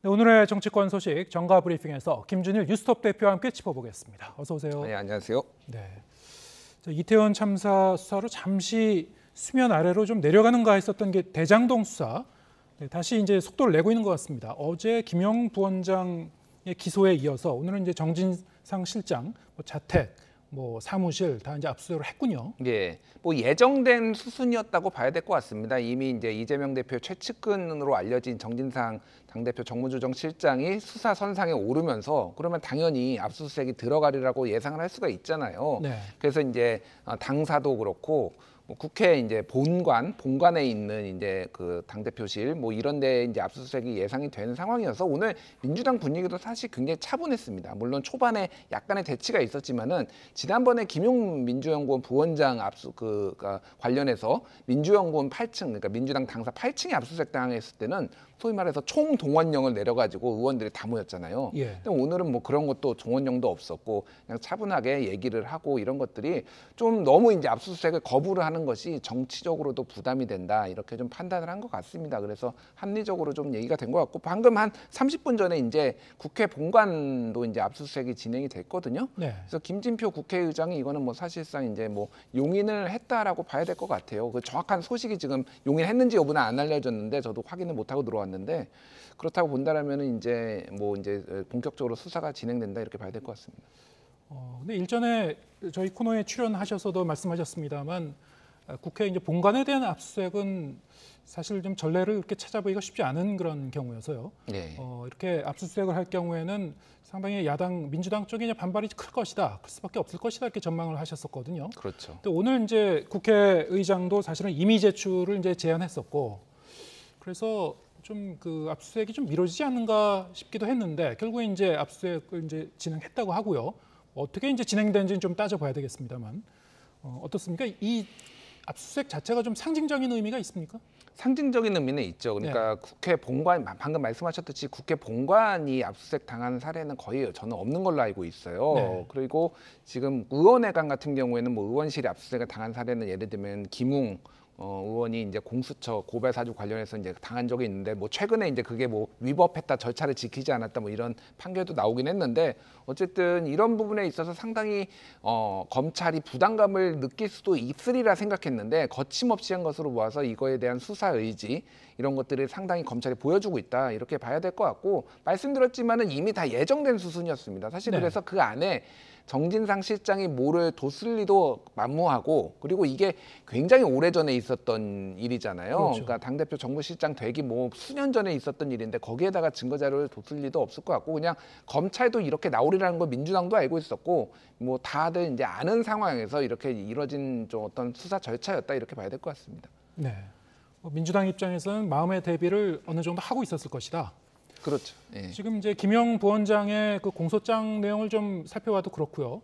네, 오늘의 정치권 소식 정가 브리핑에서 김준일 뉴스톱 대표와 함께 짚어보겠습니다. 어서 오세요. 네, 안녕하세요. 네, 이태원 참사 수사로 잠시 수면 아래로 좀 내려가는가 했었던 게 대장동 수사. 네, 다시 이제 속도를 내고 있는 것 같습니다. 어제 김영 부원장의 기소에 이어서 오늘은 이제 정진상 실장 자택, 사무실 다 이제 압수수색을 했군요. 예, 예정된 수순이었다고 봐야 될 것 같습니다. 이미 이제 이재명 대표 최측근으로 알려진 정진상 당대표 정무조정실장이 수사 선상에 오르면서 그러면 당연히 압수수색이 들어가리라고 예상을 할 수가 있잖아요. 네. 그래서 이제 당사도 그렇고 국회 이제 본관에 있는 이제 그 당대표실 이런 데 이제 압수수색이 예상이 되는 상황이어서 오늘 민주당 분위기도 사실 굉장히 차분했습니다. 물론 초반에 약간의 대치가 있었지만은 지난번에 김용 민주연구원 부원장 관련해서 민주연구원 8층 그러니까 민주당 당사 8층에 압수수색 당했을 때는 소위 말해서 총동원령을 내려가지고 의원들이 다 모였잖아요. 예. 근데 오늘은 그런 것도 동원령도 없었고 그냥 차분하게 얘기를 하고 이런 것들이 좀 너무 이제 압수수색을 거부를 하는 것이 정치적으로도 부담이 된다 이렇게 좀 판단을 한 것 같습니다. 그래서 합리적으로 좀 얘기가 된 것 같고 방금 한 30분 전에 이제 국회 본관도 이제 압수수색이 진행이 됐거든요. 네. 그래서 김진표 국회의장이 이거는 사실상 이제 용인을 했다라고 봐야 될 것 같아요. 그 정확한 소식이 지금 용인했는지 여부는 안 알려졌는데 저도 확인을 못 하고 들어왔는데 그렇다고 본다라면은 이제 본격적으로 수사가 진행된다 이렇게 봐야 될 것 같습니다. 근데 일전에 저희 코너에 출연하셔서도 말씀하셨습니다만 국회 이제 본관에 대한 압수수색은 사실 좀 전례를 이렇게 찾아보기가 쉽지 않은 그런 경우여서요. 네. 이렇게 압수수색을 할 경우에는 상당히 민주당 쪽에 이제 반발이 클 것이다, 클 수밖에 없을 것이다 이렇게 전망을 하셨었거든요. 그렇죠. 근데 오늘 이제 국회의장도 사실은 임의 제출을 이제 제안했었고, 그래서 좀 그 압수수색이 좀 미뤄지지 않는가 싶기도 했는데 결국에 이제 압수수색을 이제 진행했다고 하고요. 어떻게 이제 진행되는지는 좀 따져봐야 되겠습니다만 어떻습니까? 이 압수수색 자체가 좀 상징적인 의미가 있습니까? 상징적인 의미는 있죠. 그러니까 국회 본관 방금 말씀하셨듯이 국회 본관이 압수수색 당한 사례는 거의 저는 없는 걸로 알고 있어요. 네. 그리고 지금 의원회관 같은 경우에는 의원실이 압수수색을 당한 사례는 예를 들면 김웅 의원이 이제 공수처 고발 사주 관련해서 이제 당한 적이 있는데 최근에 이제 그게 위법했다 절차를 지키지 않았다 이런 판결도 나오긴 했는데 어쨌든 이런 부분에 있어서 상당히 검찰이 부담감을 느낄 수도 있으리라 생각했는데 거침없이 한 것으로 보아서 이거에 대한 수사 의지 이런 것들을 상당히 검찰이 보여주고 있다 이렇게 봐야 될 것 같고 말씀드렸지만은 이미 다 예정된 수순이었습니다. 사실 네. 그래서 그 안에 정진상 실장이 뭐를 뒀을 리도 만무하고 그리고 이게 굉장히 오래전에 있었던 일이잖아요. 그렇죠. 그러니까 당대표 정무실장 되기 수년 전에 있었던 일인데 거기에다가 증거자료를 뒀을 리도 없을 것 같고 그냥 검찰도 이렇게 나오리라는 걸 민주당도 알고 있었고 다들 이제 아는 상황에서 이렇게 이뤄진 좀 어떤 수사 절차였다 이렇게 봐야 될 것 같습니다. 네. 민주당 입장에서는 마음의 대비를 어느 정도 하고 있었을 것이다. 그렇죠. 예. 지금 이제 김영 부원장의 그 공소장 내용을 좀 살펴봐도 그렇고요.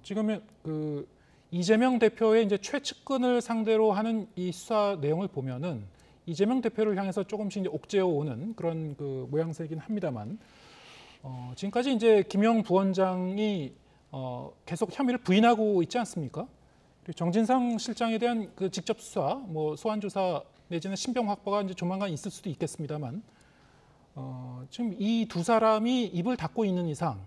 지금 그 이재명 대표의 이제 최측근을 상대로 하는 이 수사 내용을 보면은 이재명 대표를 향해서 조금씩 이제 옥죄어 오는 그런 그 모양새이긴 합니다만 지금까지 이제 김영 부원장이 계속 혐의를 부인하고 있지 않습니까? 그리고 정진상 실장에 대한 그 직접 수사, 소환 조사 내지는 신병 확보가 이제 조만간 있을 수도 있겠습니다만. 지금 이 두 사람이 입을 닫고 있는 이상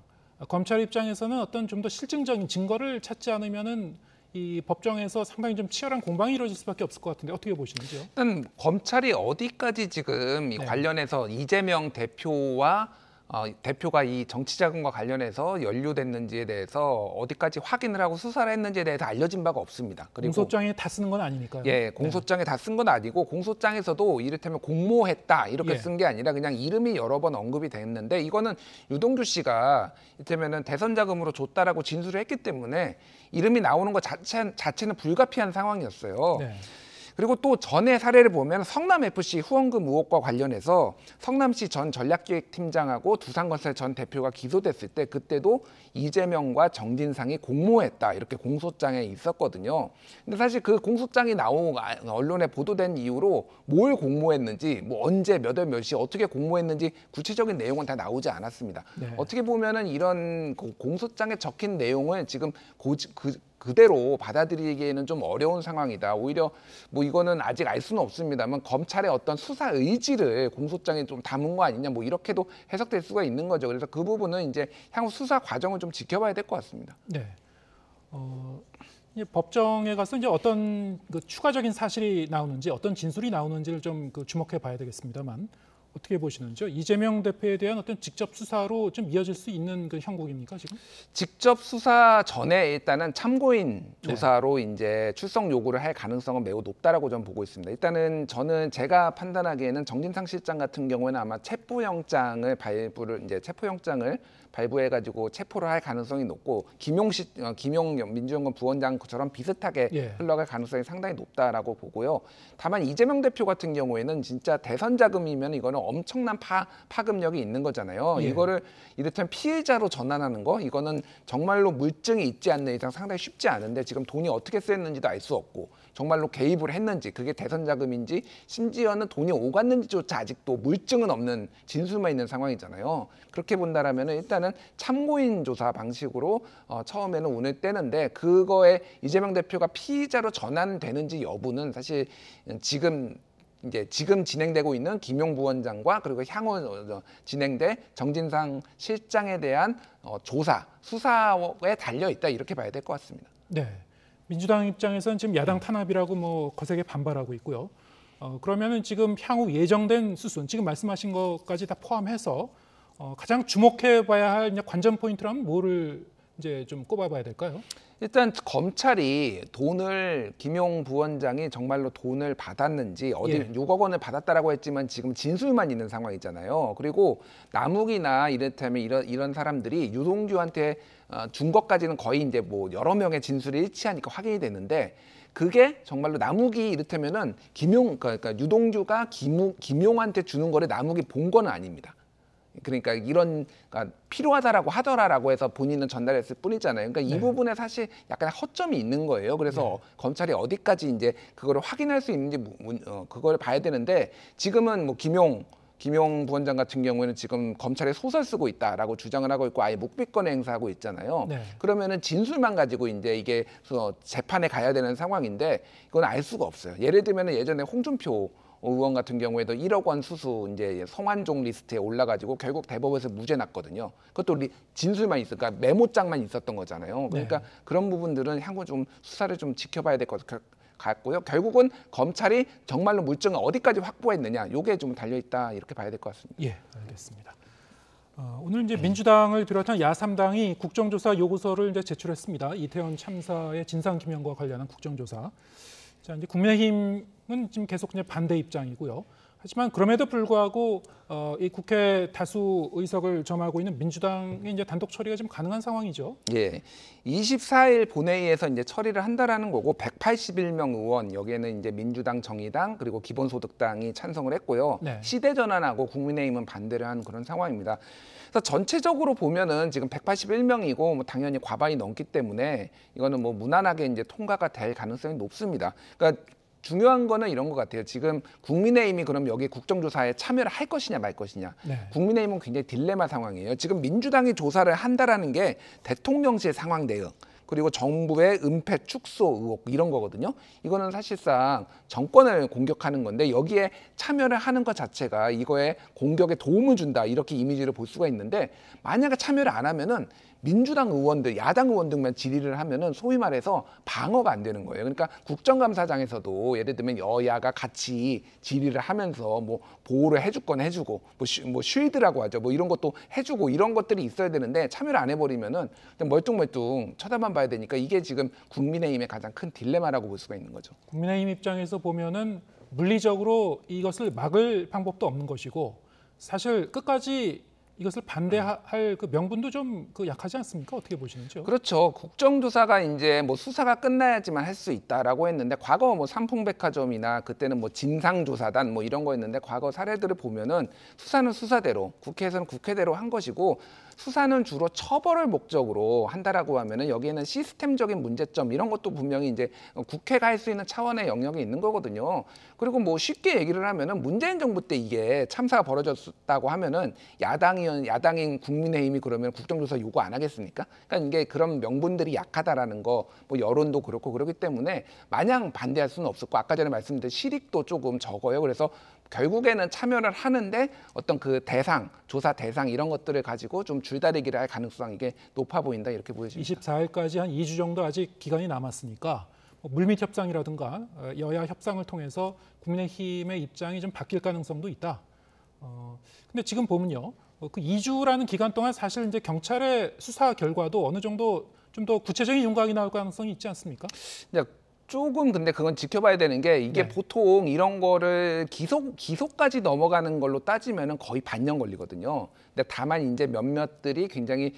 검찰 입장에서는 어떤 좀 더 실증적인 증거를 찾지 않으면은 이 법정에서 상당히 좀 치열한 공방이 이루어질 수밖에 없을 것 같은데 어떻게 보시는지요? 일단 검찰이 어디까지 지금 이 관련해서 이재명 대표가 이 정치자금과 관련해서 연루됐는지에 대해서 어디까지 확인을 하고 수사를 했는지에 대해서 알려진 바가 없습니다. 그리고 공소장에 다 쓰는 건 아니니까요. 예, 공소장에 다 쓴 건 아니고 공소장에서도 이를테면 공모했다 이렇게 쓴 게 아니라 그냥 이름이 여러 번 언급이 됐는데 이거는 유동규 씨가 이를테면은 대선 자금으로 줬다라고 진술을 했기 때문에 이름이 나오는 것 자체는 불가피한 상황이었어요. 네. 그리고 또 전에 사례를 보면 성남FC 후원금 의혹과 관련해서 성남시 전 전략기획팀장하고 두산건설 전 대표가 기소됐을 때 그때도 이재명과 정진상이 공모했다 이렇게 공소장에 있었거든요. 근데 사실 그 공소장이 언론에 보도된 이후로 뭘 공모했는지 언제 몇 월 몇 시 어떻게 공모했는지 구체적인 내용은 다 나오지 않았습니다. 네. 어떻게 보면은 이런 공소장에 적힌 내용을 지금 그대로 받아들이기에는 좀 어려운 상황이다. 오히려 뭐 이거는 아직 알 수는 없습니다만 검찰의 어떤 수사 의지를 공소장에 좀 담은 거 아니냐 뭐 이렇게도 해석될 수가 있는 거죠. 그래서 그 부분은 이제 향후 수사 과정을 좀 지켜봐야 될 것 같습니다. 네. 이제 법정에 가서 이제 어떤 그 추가적인 사실이 나오는지 어떤 진술이 나오는지를 좀 그 주목해 봐야 되겠습니다만 어떻게 보시는지요? 이재명 대표에 대한 어떤 직접 수사로 좀 이어질 수 있는 그 형국입니까 지금? 직접 수사 전에 일단은 참고인 조사로 이제 출석 요구를 할 가능성은 매우 높다라고 저는 보고 있습니다. 일단은 저는 제가 판단하기에는 정진상 실장 같은 경우에는 아마 체포영장을 발부해가지고 체포를 할 가능성이 높고 김용 민주연구원 부원장처럼 비슷하게 흘러갈 가능성이 상당히 높다라고 보고요. 다만 이재명 대표 같은 경우에는 진짜 대선 자금이면 이거는 엄청난 파급력이 있는 거잖아요. 이거를 이를테면 피해자로 전환하는 거 이거는 정말로 물증이 있지 않는 이상 상당히 쉽지 않은데 지금 돈이 어떻게 쓰였는지도 알 수 없고 정말로 개입을 했는지 그게 대선 자금인지 심지어는 돈이 오갔는지조차 아직도 물증은 없는 진술만 있는 상황이잖아요. 그렇게 본다라면 일단은 참고인 조사 방식으로 처음에는 운을 떼는데 그거에 이재명 대표가 피의자로 전환되는지 여부는 사실 지금 진행되고 있는 김용 부원장과 그리고 향후 진행될 정진상 실장에 대한 수사에 달려 있다 이렇게 봐야 될 것 같습니다. 네. 민주당 입장에서는 지금 야당 탄압이라고 뭐 거세게 반발하고 있고요. 그러면은 지금 향후 예정된 수순, 지금 말씀하신 것까지 다 포함해서 가장 주목해봐야 할 이제 관전 포인트라면 뭐를 이제 좀 꼽아봐야 될까요? 일단 검찰이 김용 부원장이 정말로 돈을 받았는지 6억 원을 받았다라고 했지만 지금 진술만 있는 상황이잖아요. 그리고 남욱이나 이를테면 이런 사람들이 유동규한테 준 것까지는 거의 이제 뭐 여러 명의 진술이 일치하니까 확인이 되는데 그게 정말로 남욱이 이를테면은 그러니까 유동규가 김용한테 주는 거를 남욱이 본 거는 아닙니다. 그러니까 필요하다라고 하더라라고 해서 본인은 전달했을 뿐이잖아요. 그러니까 이 부분에 사실 약간 허점이 있는 거예요. 그래서 검찰이 어디까지 이제 그거를 확인할 수 있는지 그걸 봐야 되는데 지금은 뭐 김용 부원장 같은 경우에는 지금 검찰에 소설 쓰고 있다라고 주장을 하고 있고 아예 묵비권을 행사하고 있잖아요. 그러면은 진술만 가지고 이제 이게 재판에 가야 되는 상황인데 이건 알 수가 없어요. 예를 들면은 예전에 홍준표 의원 같은 경우에도 1억 원 수수 이제 성완종 리스트에 올라가지고 결국 대법원에서 무죄 났거든요. 그것도 진술만 그러니까 메모장만 있었던 거잖아요. 그러니까 그런 부분들은 향후 좀 수사를 좀 지켜봐야 될 것 같고요. 결국은 검찰이 정말로 물증을 어디까지 확보했느냐, 요게 좀 달려 있다 이렇게 봐야 될 것 같습니다. 예, 알겠습니다. 오늘 이제 민주당을 비롯한 야3당이 국정조사 요구서를 이제 제출했습니다. 이태원 참사의 진상 규명과 관련한 국정조사. 자, 이제 국민의힘은 지금 계속 이제 반대 입장이고요. 하지만 그럼에도 불구하고 이 국회 다수 의석을 점하고 있는 민주당의 이제 단독 처리가 좀 가능한 상황이죠. 예, 24일 본회의에서 이제 처리를 한다라는 거고 181명 의원 여기에는 이제 민주당, 정의당 그리고 기본소득당이 찬성을 했고요. 시대전환하고 국민의힘은 반대를 한 그런 상황입니다. 그래서 전체적으로 보면은 지금 181명이고 뭐 당연히 과반이 넘기 때문에 이거는 뭐 무난하게 이제 통과가 될 가능성이 높습니다. 그러니까 중요한 거는 이런 것 같아요. 지금 국민의힘이 그럼 여기 국정조사에 참여를 할 것이냐 말 것이냐. 국민의힘은 굉장히 딜레마 상황이에요. 지금 민주당이 조사를 한다라는 게 대통령실 상황 대응 그리고 정부의 은폐 축소 의혹 이런 거거든요. 이거는 사실상 정권을 공격하는 건데 여기에 참여를 하는 것 자체가 이거에 공격에 도움을 준다 이렇게 이미지를 볼 수가 있는데 만약에 참여를 안 하면은 민주당 의원들, 야당 의원들만 질의를 하면은 소위 말해서 방어가 안 되는 거예요. 그러니까 국정감사장에서도 예를 들면 여야가 같이 질의를 하면서 뭐 보호를 해줄 건 해주고 뭐 쉴드라고 하죠. 뭐 이런 것도 해주고 이런 것들이 있어야 되는데 참여를 안 해버리면은 그냥 멀뚱멀뚱 쳐다만 봐야 되니까 이게 지금 국민의힘의 가장 큰 딜레마라고 볼 수가 있는 거죠. 국민의힘 입장에서 보면은 물리적으로 이것을 막을 방법도 없는 것이고 사실 끝까지 이것을 반대할 그 명분도 좀 약하지 않습니까? 어떻게 보시는지요? 그렇죠. 국정조사가 이제 뭐 수사가 끝나야지만 할 수 있다라고 했는데 과거 뭐 삼풍백화점이나 그때는 뭐 진상조사단 뭐 이런 거였는데 과거 사례들을 보면은 수사는 수사대로 국회에서는 국회대로 한 것이고 수사는 주로 처벌을 목적으로 한다라고 하면은 여기에는 시스템적인 문제점 이런 것도 분명히 이제 국회가 할 수 있는 차원의 영역이 있는 거거든요. 그리고 뭐 쉽게 얘기를 하면은 문재인 정부 때 이게 참사가 벌어졌다고 하면은 야당이 야당인 국민의힘이 그러면 국정조사 요구 안 하겠습니까? 그러니까 이게 그런 명분들이 약하다라는 거, 뭐 여론도 그렇고 그렇기 때문에 마냥 반대할 수는 없었고 아까 전에 말씀드린 실익도 조금 적어요. 그래서 결국에는 참여를 하는데 어떤 그 대상, 조사 대상 이런 것들을 가지고 좀 줄다리기를 할 가능성이 이게 높아 보인다 이렇게 보여집니다. 24일까지 한 2주 정도 아직 기간이 남았으니까 물밑 협상이라든가 여야 협상을 통해서 국민의힘의 입장이 좀 바뀔 가능성도 있다. 근데 지금 보면요, 그 2주라는 기간 동안 사실 이제 경찰의 수사 결과도 어느 정도 좀 더 구체적인 윤곽이 나올 가능성이 있지 않습니까? 조금 근데 그건 지켜봐야 되는 게 이게 네. 보통 이런 거를 기소까지 넘어가는 걸로 따지면은 거의 반년 걸리거든요. 근데 다만 이제 몇몇들이 굉장히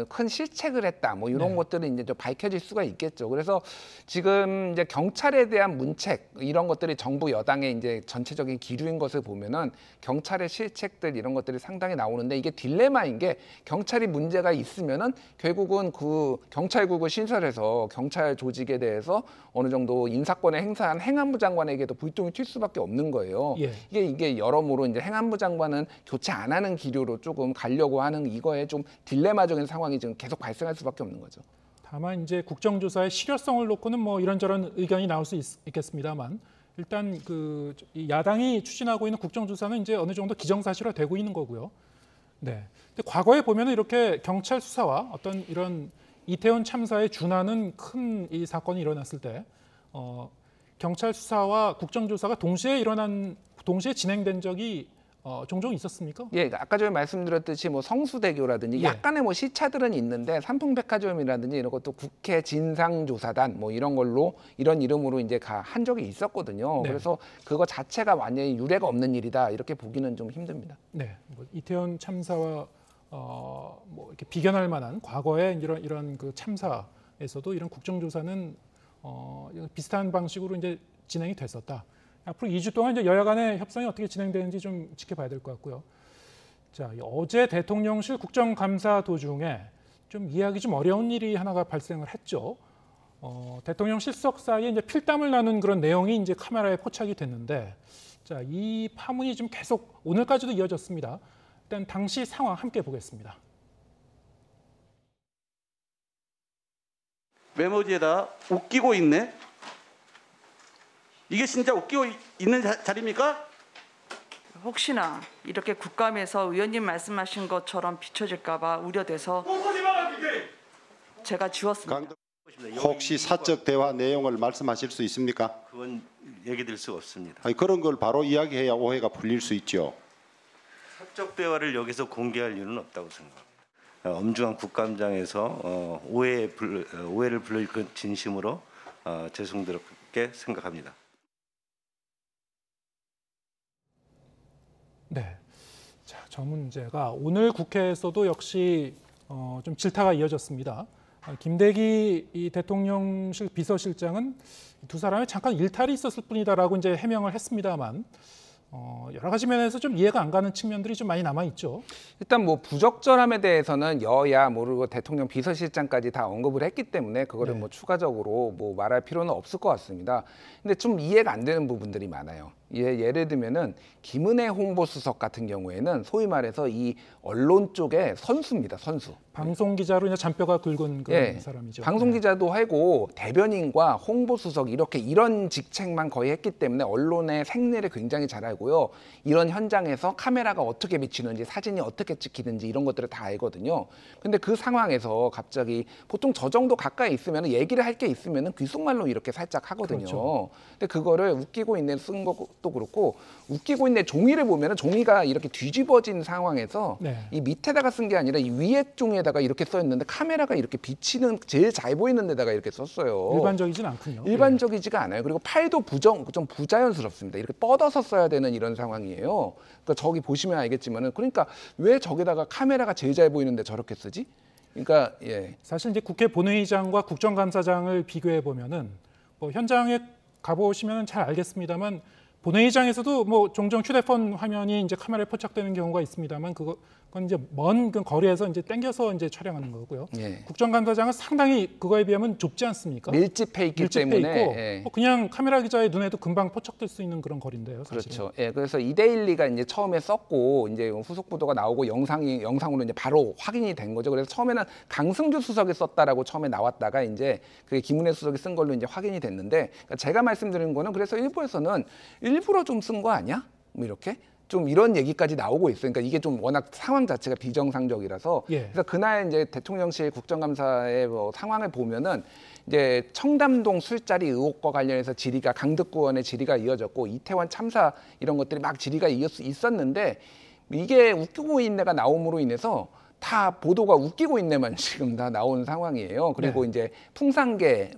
큰 실책을 했다 뭐 이런 네. 것들은 이제 좀 밝혀질 수가 있겠죠. 그래서 지금 이제 경찰에 대한 문책 이런 것들이 정부 여당의 이제 전체적인 기류인 것을 보면은 경찰의 실책들 이런 것들이 상당히 나오는데 이게 딜레마인 게 경찰이 문제가 있으면은 결국은 그 경찰국을 신설해서 경찰 조직에 대해서 어느 정도 인사권을 행사한 행안부 장관에게도 불똥이 튈 수밖에 없는 거예요. 예. 이게 여러모로 이제 행안부 장관은 교체 안 하는 기류로 조금 가려고 하는 이거에 좀 딜레마적인 상황이 지금 계속 발생할 수밖에 없는 거죠. 다만 이제 국정조사의 실효성을 놓고는 뭐 이런저런 의견이 나올 수 있겠습니다만 일단 이 야당이 추진하고 있는 국정조사는 이제 어느 정도 기정사실화되고 있는 거고요. 네. 근데 과거에 보면은 이렇게 경찰 수사와 어떤 이런 이태원 참사에 준하는 큰 이 사건이 일어났을 때 경찰 수사와 국정조사가 동시에 진행된 적이 종종 있었습니까? 예, 아까 전에 말씀드렸듯이 뭐 성수대교라든지 예. 약간의 뭐 시차들은 있는데 삼풍백화점이라든지 이런 것도 국회 진상조사단 뭐 이런 걸로 이런 이름으로 이제 한 적이 있었거든요. 네. 그래서 그거 자체가 완전히 유례가 없는 일이다 이렇게 보기는 좀 힘듭니다. 네, 뭐 이태원 참사와 뭐 이렇게 비견할 만한 과거의 이런 그 참사에서도 이런 국정조사는 비슷한 방식으로 이제 진행이 됐었다. 앞으로 2주 동안 이제 여야 간의 협상이 어떻게 진행되는지 좀 지켜봐야 될 것 같고요. 자, 어제 대통령실 국정감사 도중에 좀 이해하기 좀 어려운 일이 하나가 발생을 했죠. 대통령 실석 사이에 이제 필담을 나눈 그런 내용이 이제 카메라에 포착이 됐는데, 자, 이 파문이 좀 계속 오늘까지도 이어졌습니다. 일단 당시 상황 함께 보겠습니다. 메모지에다 웃기고 있네. 이게 진짜 웃기고 있는 자리입니까? 혹시나 이렇게 국감에서 의원님 말씀하신 것처럼 비춰질까 봐 우려돼서 제가 지웠습니다. 혹시 사적 대화 내용을 말씀하실 수 있습니까? 그건 얘기 드릴 수가 없습니다. 아니, 그런 걸 바로 이야기해야 오해가 풀릴 수 있죠. 사적 대화를 여기서 공개할 이유는 없다고 생각합니다. 엄중한 국감장에서 오해를 불러일 건 진심으로 죄송스럽게 생각합니다. 네, 자, 저 문제가 오늘 국회에서도 역시 좀 질타가 이어졌습니다. 김대기 이 대통령실 비서실장은 두 사람의 잠깐 일탈이 있었을 뿐이다라고 이제 해명을 했습니다만 여러 가지 면에서 좀 이해가 안 가는 측면들이 좀 많이 남아 있죠. 일단 뭐 부적절함에 대해서는 여야 모르고 대통령 비서실장까지 다 언급을 했기 때문에 그거를 네. 뭐 추가적으로 뭐 말할 필요는 없을 것 같습니다. 근데 좀 이해가 안 되는 부분들이 많아요. 예를 들면은 김은혜 홍보수석 같은 경우에는 소위 말해서 이 언론 쪽의 선수입니다, 선수. 방송 기자로 이제 잔뼈가 굵은 그런 사람이죠. 방송 네. 기자도 하고 대변인과 홍보수석 이런 직책만 거의 했기 때문에 언론의 생리를 굉장히 잘 알고요. 이런 현장에서 카메라가 어떻게 비치는지 사진이 어떻게 찍히는지 이런 것들을 다 알거든요. 근데 그 상황에서 갑자기 보통 저 정도 가까이 있으면 얘기를 할 게 있으면 귓속말로 이렇게 살짝 하거든요. 그렇죠. 근데 그거를 웃기고 있네 쓴 것도 그렇고 웃기고 있네 종이를 보면은 종이가 이렇게 뒤집어진 상황에서 네. 이 밑에다가 쓴 게 아니라 이 위에 종이에다가 이렇게 써 있는데 카메라가 이렇게 비치는 제일 잘 보이는 데다가 이렇게 썼어요. 일반적이진 않군요. 일반적이지가 않아요. 그리고 팔도 좀 부자연스럽습니다. 이렇게 뻗어서 써야 되는 이런 상황이에요. 그러니까 저기 보시면 알겠지만은 그러니까 왜 저기다가 카메라가 제일 잘 보이는데 저렇게 쓰지? 그러니까 예. 사실 이제 국회 본회의장과 국정감사장을 비교해 보면은 뭐 현장에 가보시면 잘 알겠습니다만 본회의장에서도 뭐 종종 휴대폰 화면이 이제 카메라에 포착되는 경우가 있습니다만 그건 이제 먼 그 거리에서 이제 당겨서 이제 촬영하는 거고요. 예. 국정감사장은 상당히 그거에 비하면 좁지 않습니까? 밀집해 있기 밀집해 때문에 있고 예. 그냥 카메라 기자의 눈에도 금방 포착될 수 있는 그런 거리인데요. 사실은. 그렇죠. 예, 그래서 이데일리가 이제 처음에 썼고 이제 후속 보도가 나오고 영상으로 이제 바로 확인이 된 거죠. 그래서 처음에는 강승주 수석이 썼다라고 처음에 나왔다가 이제 그게 김은혜 수석이 쓴 걸로 이제 확인이 됐는데 그러니까 제가 말씀드리는 거는 그래서 일부에서는 일부러 좀 쓴 거 아니야? 뭐 이렇게. 좀 이런 얘기까지 나오고 있어요. 그러니까 이게 좀 워낙 상황 자체가 비정상적이라서 예. 그래서 그날 이제 대통령실 국정감사의 뭐 상황을 보면은 이제 청담동 술자리 의혹과 관련해서 질의가 강덕구 의원의 질의가 이어졌고 이태원 참사 이런 것들이 막 질의가 있었는데 이게 웃기고 있네가 나옴으로 인해서 다 보도가 웃기고 있네만 지금 다 나온 상황이에요. 그리고 네. 이제 풍산계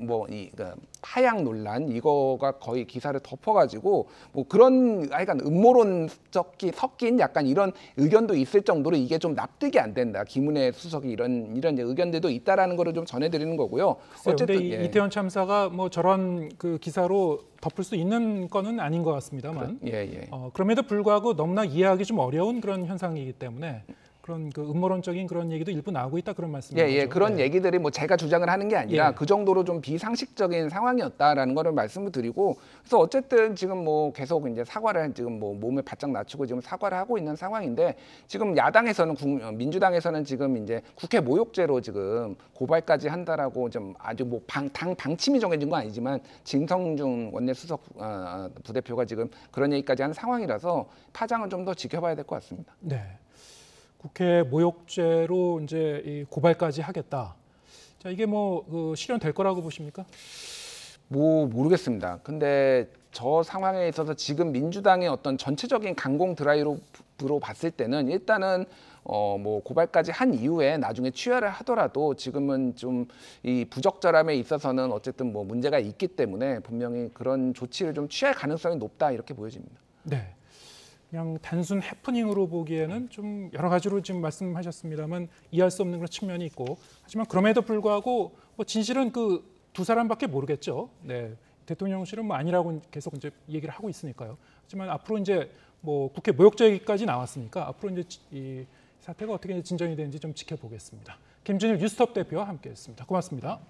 파양 논란 이거가 거의 기사를 덮어가지고 뭐 그런 하여간 음모론 섞인 약간 이런 의견도 있을 정도로 이게 좀 납득이 안 된다. 김은혜 수석이 이런 이제 의견들도 있다라는 거를 좀 전해드리는 거고요. 어쨌든 예. 이태원 참사가 뭐 저런 그 기사로 덮을 수 있는 거는 아닌 것 같습니다만 예. 그럼에도 불구하고 너무나 이해하기 좀 어려운 그런 현상이기 때문에 그런 그 음모론적인 그런 얘기도 일부 나오고 있다 그런 말씀이죠. 예, 그런 얘기들이 뭐 제가 주장을 하는 게 아니라 예. 그 정도로 좀 비상식적인 상황이었다라는 거를 말씀을 드리고 그래서 어쨌든 지금 뭐 계속 이제 사과를 지금 뭐 몸을 바짝 낮추고 지금 사과를 하고 있는 상황인데 지금 야당에서는 민주당에서는 지금 이제 국회 모욕죄로 지금 고발까지 한다라고 좀 아주 뭐 당 방침이 정해진 건 아니지만 진성준 원내수석 부대표가 지금 그런 얘기까지 하는 상황이라서 파장은 좀 더 지켜봐야 될 것 같습니다. 네. 국회 모욕죄로 이제 이 고발까지 하겠다. 자, 이게 뭐 실현될 거라고 보십니까? 뭐 모르겠습니다. 근데 저 상황에 있어서 지금 민주당의 어떤 전체적인 강공 드라이브로 봤을 때는 일단은 뭐 고발까지 한 이후에 나중에 취하를 하더라도 지금은 좀 이 부적절함에 있어서는 어쨌든 뭐 문제가 있기 때문에 분명히 그런 조치를 좀 취할 가능성이 높다 이렇게 보여집니다. 네. 그냥 단순 해프닝으로 보기에는 좀 여러 가지로 지금 말씀하셨습니다만 이해할 수 없는 그런 측면이 있고 하지만 그럼에도 불구하고 뭐 진실은 그 두 사람밖에 모르겠죠. 네. 대통령실은 뭐 아니라고 계속 이제 얘기를 하고 있으니까요. 하지만 앞으로 이제 뭐 국회 모욕죄 얘기까지 나왔으니까 앞으로 이제 이 사태가 어떻게 진전이 되는지 좀 지켜보겠습니다. 김준일 뉴스톱 대표와 함께했습니다. 고맙습니다.